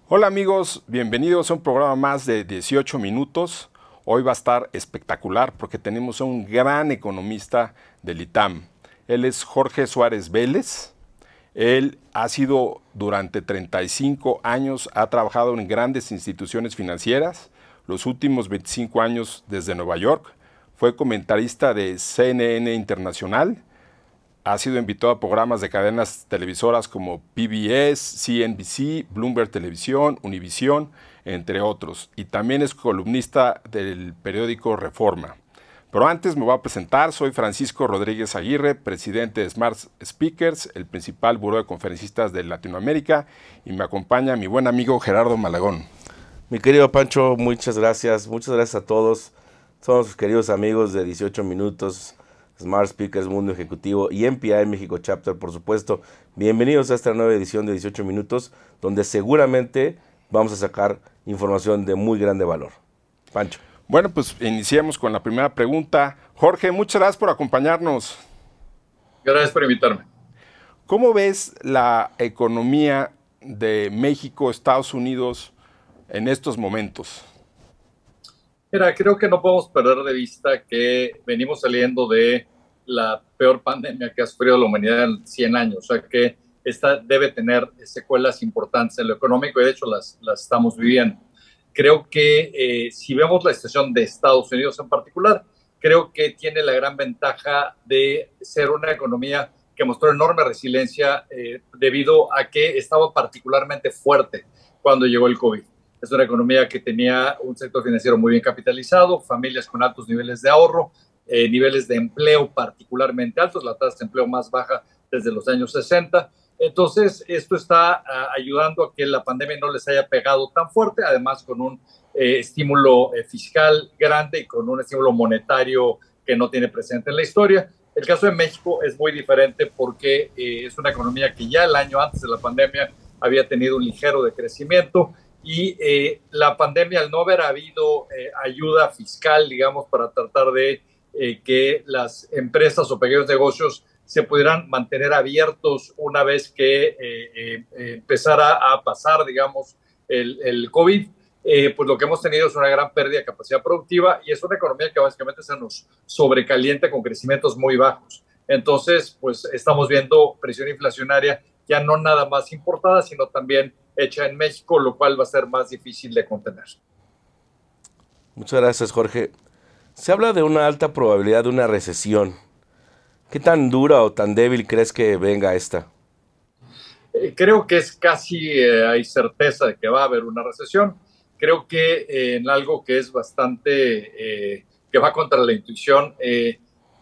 Hola amigos, bienvenidos a un programa más de 18 minutos. Hoy va a estar espectacular porque tenemos a un gran economista del ITAM. Él es Jorge Suárez Vélez. Él ha sido durante 35 años, ha trabajado en grandes instituciones financieras, los últimos 25 años desde Nueva York. Fue comentarista de CNN Internacional. Ha sido invitado a programas de cadenas televisoras como PBS, CNBC, Bloomberg Televisión, Univisión, entre otros. Y también es columnista del periódico Reforma. Pero antes me voy a presentar. Soy Francisco Rodríguez Aguirre, presidente de Smart Speakers, el principal buró de conferencistas de Latinoamérica. Y me acompaña mi buen amigo Gerardo Malagón. Mi querido Pancho, muchas gracias. Muchas gracias a todos. Somos sus queridos amigos de 18 minutos. Smart Speakers, Mundo Ejecutivo y MPI México Chapter, por supuesto. Bienvenidos a esta nueva edición de 18 minutos, donde seguramente vamos a sacar información de muy grande valor. Pancho. Bueno, pues iniciemos con la primera pregunta. Jorge, muchas gracias por acompañarnos. Gracias por invitarme. ¿Cómo ves la economía de México, Estados Unidos en estos momentos? Mira, creo que no podemos perder de vista que venimos saliendo de la peor pandemia que ha sufrido la humanidad en 100 años. O sea que esta debe tener secuelas importantes en lo económico y de hecho las estamos viviendo. Creo que si vemos la situación de Estados Unidos en particular, creo que tiene la gran ventaja de ser una economía que mostró enorme resiliencia debido a que estaba particularmente fuerte cuando llegó el COVID. Es una economía que tenía un sector financiero muy bien capitalizado, familias con altos niveles de ahorro, niveles de empleo particularmente altos, la tasa de empleo más baja desde los años 60. Entonces, esto está ayudando a que la pandemia no les haya pegado tan fuerte, además con un estímulo fiscal grande y con un estímulo monetario que no tiene precedente en la historia. El caso de México es muy diferente porque es una economía que ya el año antes de la pandemia había tenido un ligero decrecimiento. Y la pandemia, al no haber habido ayuda fiscal, digamos, para tratar de que las empresas o pequeños negocios se pudieran mantener abiertos una vez que empezara a pasar, digamos, el COVID, pues lo que hemos tenido es una gran pérdida de capacidad productiva y es una economía que básicamente se nos sobrecalienta con crecimientos muy bajos. Entonces, pues estamos viendo presión inflacionaria ya no nada más importada, sino también hecha en México, lo cual va a ser más difícil de contener. Muchas gracias, Jorge. Se habla de una alta probabilidad de una recesión. ¿Qué tan dura o tan débil crees que venga esta? Creo que es casi, hay certeza de que va a haber una recesión. Creo que en algo que es bastante, que va contra la intuición,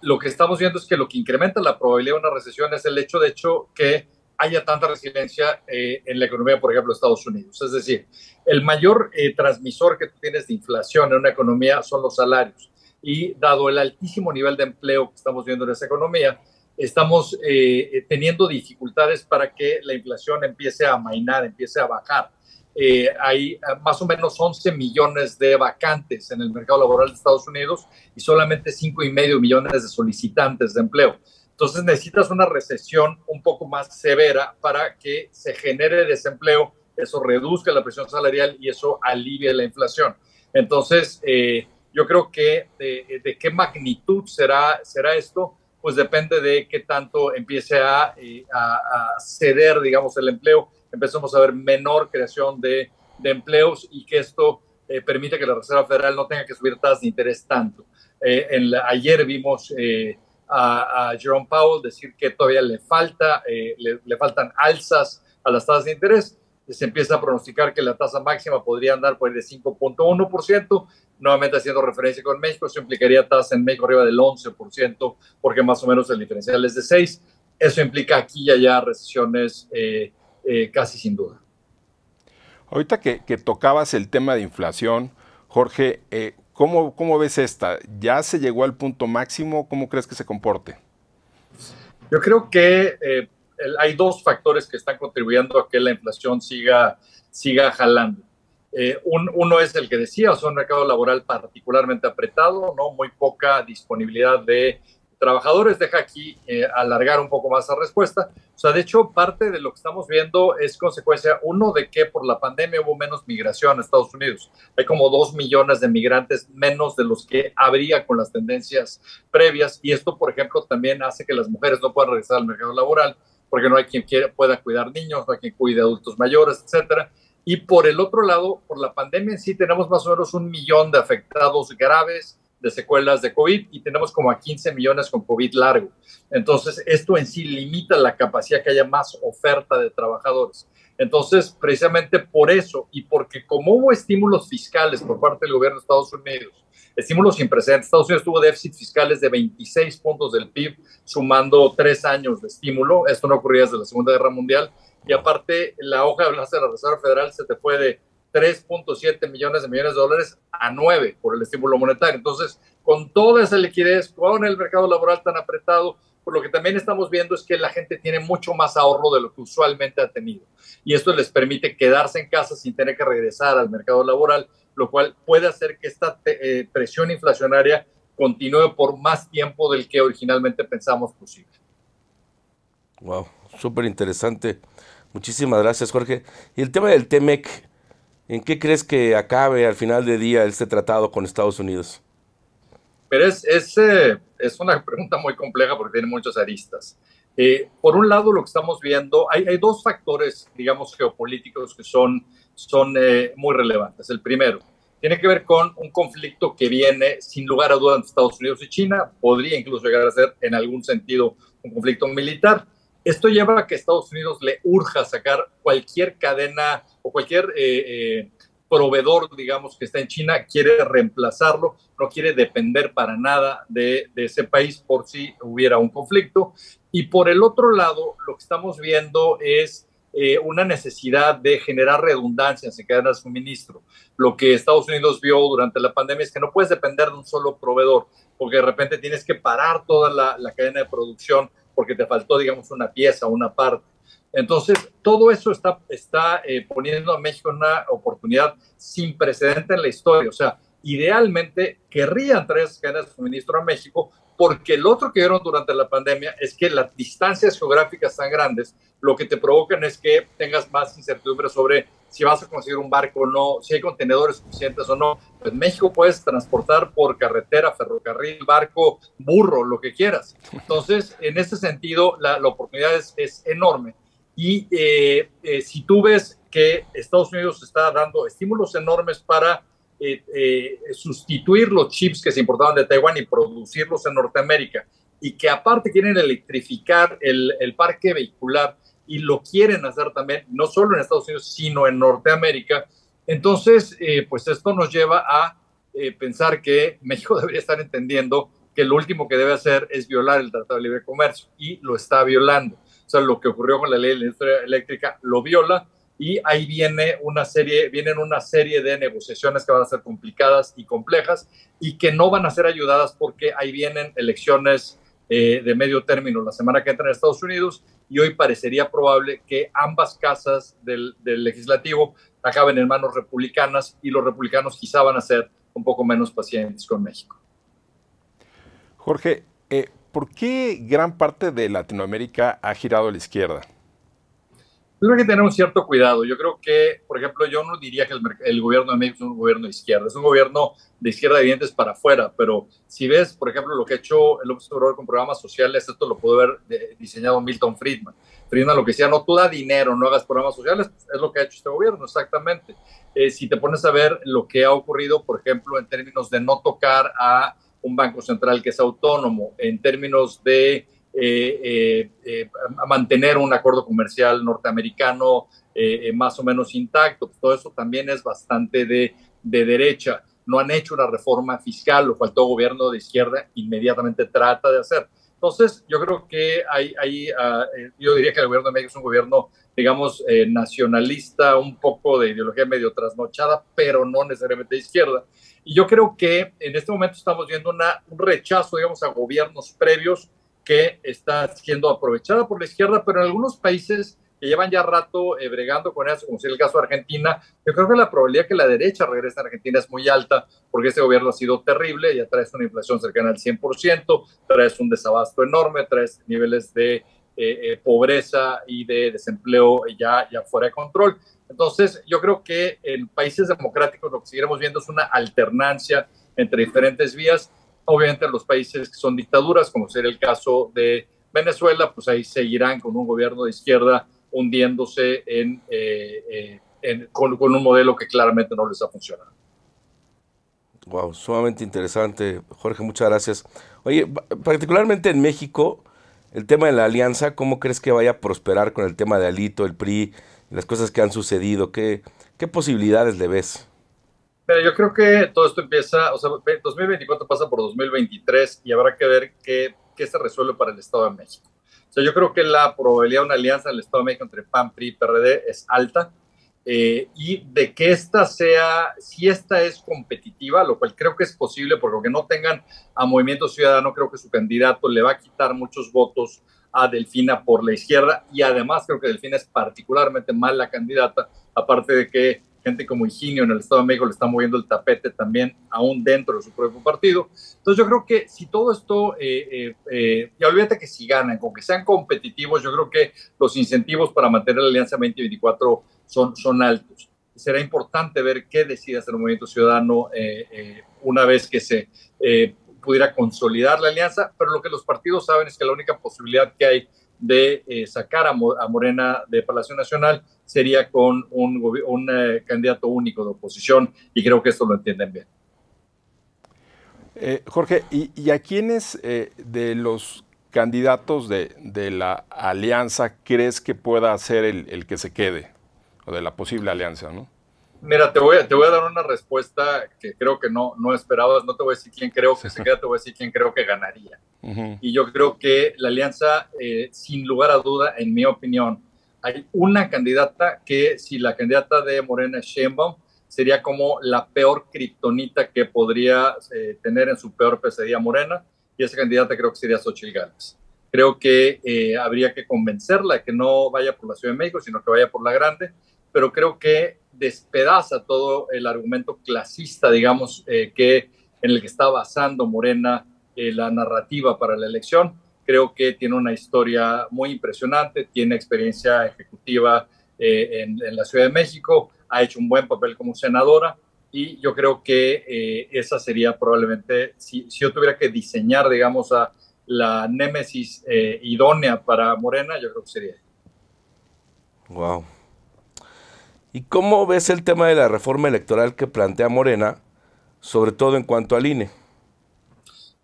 lo que estamos viendo es que lo que incrementa la probabilidad de una recesión es el hecho que haya tanta resiliencia en la economía, por ejemplo, de Estados Unidos. Es decir, el mayor transmisor que tú tienes de inflación en una economía son los salarios. Y dado el altísimo nivel de empleo que estamos viendo en esa economía, estamos teniendo dificultades para que la inflación empiece a amainar, empiece a bajar. Hay más o menos 11 millones de vacantes en el mercado laboral de Estados Unidos y solamente 5,5 millones de solicitantes de empleo. Entonces necesitas una recesión un poco más severa para que se genere desempleo, eso reduzca la presión salarial y eso alivie la inflación. Entonces, yo creo que de qué magnitud será esto, pues depende de qué tanto empiece a ceder, digamos, el empleo. Empezamos a ver menor creación de empleos y que esto permite que la Reserva Federal no tenga que subir tasas de interés tanto. Ayer vimos a Jerome Powell decir que todavía le faltan alzas a las tasas de interés. Se empieza a pronosticar que la tasa máxima podría andar por el de 5,1%, nuevamente haciendo referencia con México. Eso implicaría tasas en México arriba del 11%, porque más o menos el diferencial es de 6%. Eso implica aquí y allá recesiones casi sin duda. Ahorita que tocabas el tema de inflación, Jorge, ¿cómo ves esta? ¿Ya se llegó al punto máximo? ¿Cómo crees que se comporte? Yo creo que hay dos factores que están contribuyendo a que la inflación siga jalando. Uno es el que decía, o sea, un mercado laboral particularmente apretado, ¿no? Muy poca disponibilidad de trabajadores. Deja aquí alargar un poco más la respuesta. O sea, de hecho, parte de lo que estamos viendo es consecuencia, uno, de que por la pandemia hubo menos migración a Estados Unidos. Hay como 2 millones de migrantes menos de los que habría con las tendencias previas. Y esto, por ejemplo, también hace que las mujeres no puedan regresar al mercado laboral porque no hay quien pueda cuidar niños, no hay quien cuide adultos mayores, etcétera. Y por el otro lado, por la pandemia en sí, tenemos más o menos 1 millón de afectados graves de secuelas de COVID y tenemos como a 15 millones con COVID largo. Entonces, esto en sí limita la capacidad que haya más oferta de trabajadores. Entonces, precisamente por eso y porque como hubo estímulos fiscales por parte del gobierno de Estados Unidos, estímulos sin precedentes, Estados Unidos tuvo déficits fiscales de 26 puntos del PIB, sumando 3 años de estímulo. Esto no ocurría desde la Segunda Guerra Mundial. Y aparte, la hoja de balance de la Reserva Federal se te fue de 3.7 millones de dólares a 9 por el estímulo monetario. Entonces, con toda esa liquidez, con el mercado laboral tan apretado, por lo que también estamos viendo es que la gente tiene mucho más ahorro de lo que usualmente ha tenido. Y esto les permite quedarse en casa sin tener que regresar al mercado laboral, lo cual puede hacer que esta presión inflacionaria continúe por más tiempo del que originalmente pensamos posible. Wow, súper interesante. Muchísimas gracias, Jorge. Y el tema del TEMEC, ¿en qué crees que acabe al final del día este tratado con Estados Unidos? Pero es una pregunta muy compleja porque tiene muchas aristas. Por un lado, lo que estamos viendo, hay 2 factores, digamos, geopolíticos que son muy relevantes. El primero tiene que ver con un conflicto que viene, sin lugar a dudas, entre Estados Unidos y China. Podría incluso llegar a ser, en algún sentido, un conflicto militar. Esto lleva a que Estados Unidos le urja sacar cualquier cadena o cualquier proveedor, digamos, que está en China, quiere reemplazarlo, no quiere depender para nada de ese país por si hubiera un conflicto. Y por el otro lado, lo que estamos viendo es una necesidad de generar redundancias en cadenas de suministro. Lo que Estados Unidos vio durante la pandemia es que no puedes depender de un solo proveedor, porque de repente tienes que parar toda la cadena de producción porque te faltó, digamos, una pieza, una parte. Entonces, todo eso está poniendo a México en una oportunidad sin precedente en la historia. O sea, idealmente querrían traer esas cadenas de suministro a México, porque lo otro que vieron durante la pandemia es que las distancias geográficas tan grandes lo que te provocan es que tengas más incertidumbre sobre si vas a conseguir un barco o no, si hay contenedores suficientes o no. Pues México puedes transportar por carretera, ferrocarril, barco, burro, lo que quieras. Entonces, en ese sentido, la oportunidad es enorme. Y si tú ves que Estados Unidos está dando estímulos enormes para sustituir los chips que se importaban de Taiwán y producirlos en Norteamérica, y que aparte quieren electrificar el parque vehicular y lo quieren hacer también, no solo en Estados Unidos, sino en Norteamérica, entonces pues esto nos lleva a pensar que México debería estar entendiendo que lo último que debe hacer es violar el Tratado de Libre Comercio, y lo está violando. O sea, lo que ocurrió con la ley de la industria eléctrica lo viola, y ahí vienen una serie de negociaciones que van a ser complicadas y complejas y que no van a ser ayudadas porque ahí vienen elecciones de medio término la semana que entra en Estados Unidos, y hoy parecería probable que ambas casas del legislativo acaben en manos republicanas, y los republicanos quizá van a ser un poco menos pacientes con México. Jorge, ¿por qué gran parte de Latinoamérica ha girado a la izquierda? Creo que tener un cierto cuidado. Yo creo que, por ejemplo, yo no diría que el gobierno de México es un gobierno de izquierda. Es un gobierno de izquierda de dientes para afuera, pero si ves, por ejemplo, lo que ha hecho el López Obrador con programas sociales, esto lo pudo haber diseñado Milton Friedman. Friedman lo que decía, no, tú da dinero, no hagas programas sociales, es lo que ha hecho este gobierno, exactamente. Si te pones a ver lo que ha ocurrido, por ejemplo, en términos de no tocar a un banco central que es autónomo, en términos de a mantener un acuerdo comercial norteamericano más o menos intacto, pues todo eso también es bastante de derecha. No han hecho una reforma fiscal, lo cual todo gobierno de izquierda inmediatamente trata de hacer. Entonces, yo creo que yo diría que el gobierno de México es un gobierno, digamos, nacionalista, un poco de ideología medio trasnochada, pero no necesariamente de izquierda. Y yo creo que en este momento estamos viendo un rechazo, digamos, a gobiernos previos que está siendo aprovechada por la izquierda, pero en algunos países que llevan ya rato bregando con eso, como es el caso de Argentina, yo creo que la probabilidad que la derecha regrese a Argentina es muy alta, porque este gobierno ha sido terrible, ya traes una inflación cercana al 100%, traes un desabasto enorme, traes niveles de pobreza y de desempleo ya fuera de control. Entonces, yo creo que en países democráticos lo que seguiremos viendo es una alternancia entre diferentes vías. Obviamente, en los países que son dictaduras, como sería el caso de Venezuela, pues ahí seguirán con un gobierno de izquierda hundiéndose con un modelo que claramente no les ha funcionado. Wow, sumamente interesante, Jorge, muchas gracias. Oye, particularmente en México, el tema de la alianza, ¿cómo crees que vaya a prosperar con el tema de Alito, el PRI, las cosas que han sucedido? ¿Qué posibilidades le ves? Pero yo creo que todo esto empieza, o sea, 2024 pasa por 2023 y habrá que ver qué se resuelve para el Estado de México. O sea, yo creo que la probabilidad de una alianza en el Estado de México entre PAN, PRI y PRD es alta. Y de que esta sea, si esta es competitiva, lo cual creo que es posible, porque aunque no tengan a Movimiento Ciudadano, creo que su candidato le va a quitar muchos votos a Delfina por la izquierda, y además creo que Delfina es particularmente mala candidata, aparte de que gente como Higinio en el Estado de México le está moviendo el tapete también, aún dentro de su propio partido. Entonces yo creo que si todo esto, y olvídate que si ganan, con que sean competitivos, yo creo que los incentivos para mantener la Alianza 2024 son altos. Será importante ver qué decide hacer el Movimiento Ciudadano una vez que se pudiera consolidar la alianza, pero lo que los partidos saben es que la única posibilidad que hay de sacar a Morena de Palacio Nacional sería con un candidato único de oposición, y creo que esto lo entienden bien. Jorge, ¿y a quiénes de los candidatos de la alianza crees que pueda ser el que se quede? O de la posible alianza, ¿no? Mira, te voy a dar una respuesta que creo que no esperabas. No te voy a decir quién creo que se queda, te voy a decir quién creo que ganaría. Y yo creo que la alianza, sin lugar a duda, en mi opinión, hay una candidata que, si la candidata de Morena es Sheinbaum, sería como la peor kriptonita que podría tener en su peor pesadilla Morena, y esa candidata creo que sería Xóchitl Gálvez. Creo que habría que convencerla de que no vaya por la Ciudad de México, sino que vaya por la Grande, pero creo que despedaza todo el argumento clasista, digamos, en el que está basando Morena la narrativa para la elección. Creo que tiene una historia muy impresionante, tiene experiencia ejecutiva en la Ciudad de México, ha hecho un buen papel como senadora, y yo creo que esa sería probablemente, si yo tuviera que diseñar, digamos, a la némesis idónea para Morena, yo creo que sería. Wow. ¿Y cómo ves el tema de la reforma electoral que plantea Morena, sobre todo en cuanto al INE?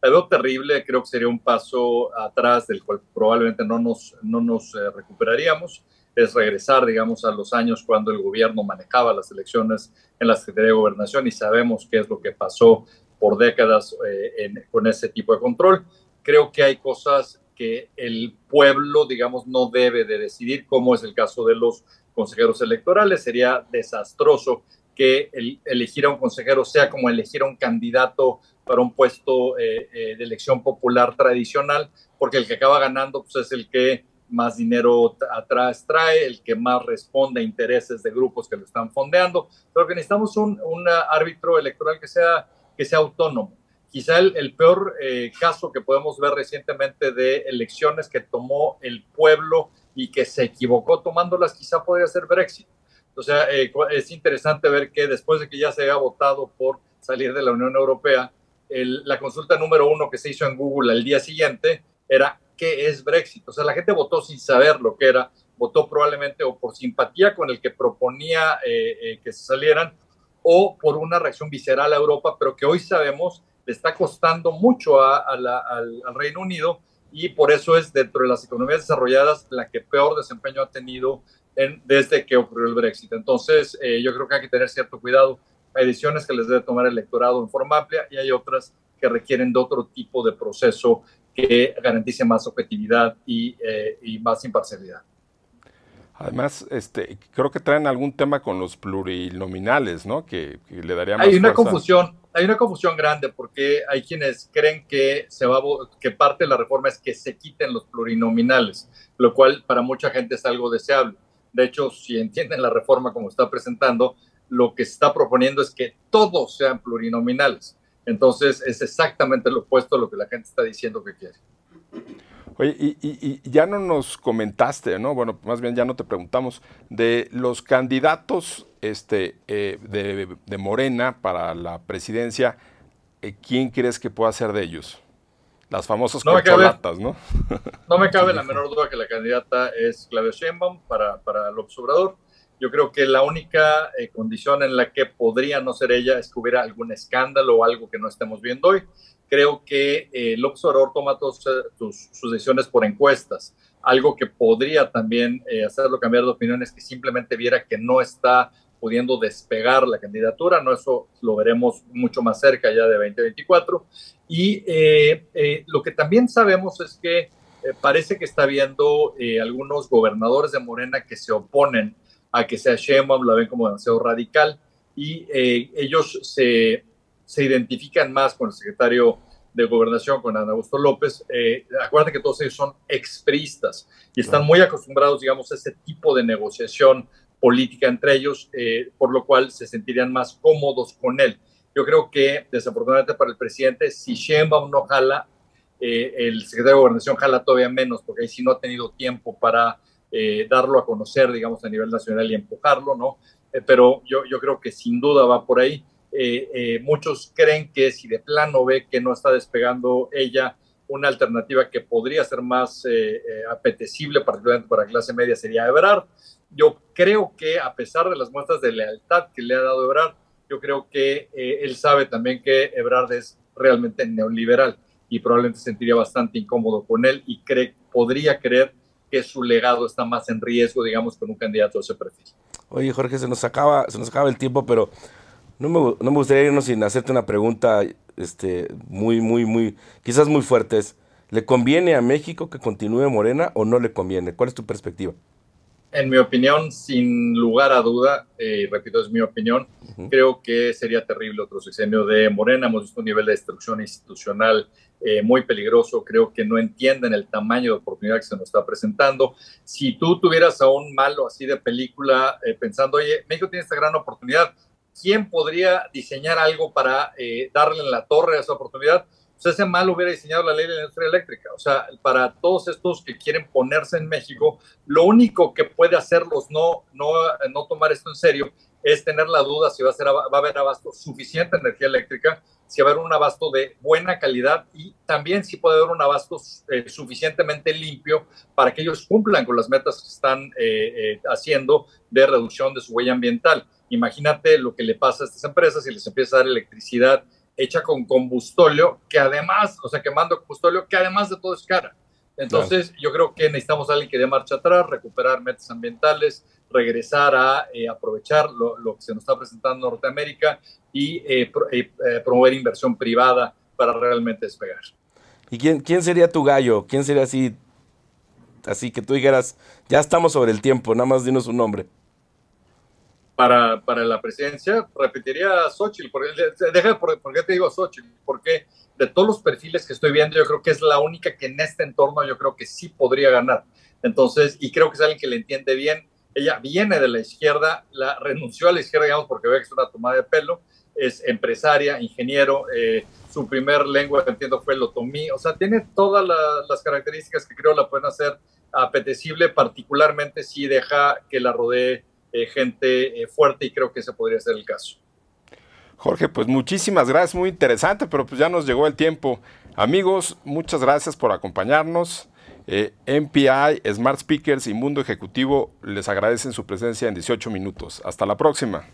La veo terrible, creo que sería un paso atrás del cual probablemente no nos recuperaríamos. Es regresar, digamos, a los años cuando el gobierno manejaba las elecciones en la Secretaría de Gobernación, y sabemos qué es lo que pasó por décadas con ese tipo de control. Creo que hay cosas que el pueblo, digamos, no debe de decidir, como es el caso de los consejeros electorales. Sería desastroso que elegir a un consejero sea como elegir a un candidato para un puesto de elección popular tradicional, porque el que acaba ganando pues, es el que más dinero atrás trae, el que más responde a intereses de grupos que lo están fondeando. Pero que necesitamos un árbitro electoral que sea autónomo. Quizá el peor caso que podemos ver recientemente de elecciones que tomó el pueblo y que se equivocó tomándolas, quizá podría ser Brexit. O sea, es interesante ver que después de que ya se haya votado por salir de la Unión Europea, la consulta número 1 que se hizo en Google al día siguiente era ¿qué es Brexit? O sea, la gente votó sin saber lo que era, votó probablemente o por simpatía con el que proponía que se salieran, o por una reacción visceral a Europa, pero que hoy sabemos le está costando mucho al Reino Unido, y por eso es dentro de las economías desarrolladas la que peor desempeño ha tenido desde que ocurrió el Brexit. Entonces, yo creo que hay que tener cierto cuidado. Hay decisiones que les debe tomar el electorado en forma amplia, y hay otras que requieren de otro tipo de proceso que garantice más objetividad y más imparcialidad. Además, creo que traen algún tema con los plurinominales, ¿no? Que le daría más Hay una fuerza. Hay una confusión grande, porque hay quienes creen que que parte de la reforma es que se quiten los plurinominales, lo cual para mucha gente es algo deseable. De hecho, si entienden la reforma como está presentando, lo que se está proponiendo es que todos sean plurinominales. Entonces, es exactamente lo opuesto a lo que la gente está diciendo que quiere. Oye, y ya no nos comentaste, ¿no? Bueno, más bien ya no te preguntamos, de los candidatos de Morena para la presidencia, ¿quién crees que pueda ser de ellos? Las famosas corcholatas, ¿no? No me cabe la menor duda que la candidata es Claudia Sheinbaum para López Obrador. Yo creo que la única condición en la que podría no ser ella es que hubiera algún escándalo o algo que no estemos viendo hoy. Creo que López Obrador toma todas sus decisiones por encuestas. Algo que podría también hacerlo cambiar de opinión es que simplemente viera que no está pudiendo despegar la candidatura, ¿no? Eso lo veremos mucho más cerca ya de 2024. Y lo que también sabemos es que parece que está habiendo algunos gobernadores de Morena que se oponen a que sea Sheinbaum, la ven como demasiado radical, y ellos se identifican más con el secretario de Gobernación, con Adán Augusto López. Acuérdate que todos ellos son expriistas y están muy acostumbrados, digamos, a ese tipo de negociación política entre ellos, por lo cual se sentirían más cómodos con él. Yo creo que, desafortunadamente para el presidente, si Sheinbaum no jala, el secretario de Gobernación jala todavía menos, porque ahí sí no ha tenido tiempo para darlo a conocer, digamos, a nivel nacional y empujarlo, ¿no? Pero yo creo que sin duda va por ahí. Muchos creen que si de plano ve que no está despegando ella, una alternativa que podría ser más apetecible, particularmente para la clase media, sería Ebrard. Yo creo que a pesar de las muestras de lealtad que le ha dado Ebrard, yo creo que él sabe también que Ebrard es realmente neoliberal y probablemente se sentiría bastante incómodo con él y podría creer que su legado está más en riesgo, digamos, con un candidato de ese perfil. Oye, Jorge, se nos acaba el tiempo, pero no me gustaría irnos sin hacerte una pregunta quizás muy fuerte. ¿Le conviene a México que continúe Morena o no le conviene? ¿Cuál es tu perspectiva? En mi opinión, sin lugar a duda, repito, es mi opinión, creo que sería terrible otro sexenio de Morena. Hemos visto un nivel de destrucción institucional muy peligroso. Creo que no entienden el tamaño de oportunidad que se nos está presentando. Si tú tuvieras a un malo así de película pensando, oye, México tiene esta gran oportunidad, ¿quién podría diseñar algo para darle en la torre a esa oportunidad? Pues ese malo hubiera diseñado la ley de la industria eléctrica. O sea, para todos estos que quieren ponerse en México, lo único que puede hacerlos no tomar esto en serio es tener la duda si va a haber abasto suficiente de energía eléctrica, si va a haber un abasto de buena calidad y también si puede haber un abasto suficientemente limpio para que ellos cumplan con las metas que están haciendo de reducción de su huella ambiental. Imagínate lo que le pasa a estas empresas si les empieza a dar electricidad hecha con combustóleo, que además, o sea, quemando combustóleo, que además de todo es cara. Entonces, yo creo que necesitamos a alguien que dé marcha atrás, recuperar metas ambientales, regresar a aprovechar lo que se nos está presentando en Norteamérica y promover inversión privada para realmente despegar. ¿Y quién sería tu gallo? ¿Quién sería así que tú dijeras, ya estamos sobre el tiempo, nada más dinos un nombre? Para la presidencia, repetiría a Xochitl. ¿Por qué te digo Xochitl? Porque de todos los perfiles que estoy viendo, yo creo que es la única que en este entorno yo creo que sí podría ganar. Entonces, y creo que es alguien que le entiende bien. Ella viene de la izquierda, renunció a la izquierda, digamos, porque ve que es una tomada de pelo. Es empresaria, ingeniero. Su primer lengua, entiendo, fue el otomí. O sea, tiene todas las características que creo la pueden hacer apetecible, particularmente si deja que la rodee gente fuerte, y creo que ese podría ser el caso. Jorge, pues muchísimas gracias, muy interesante, pero pues ya nos llegó el tiempo. Amigos, muchas gracias por acompañarnos. MPI, Smart Speakers y Mundo Ejecutivo les agradecen su presencia en 18 minutos. Hasta la próxima.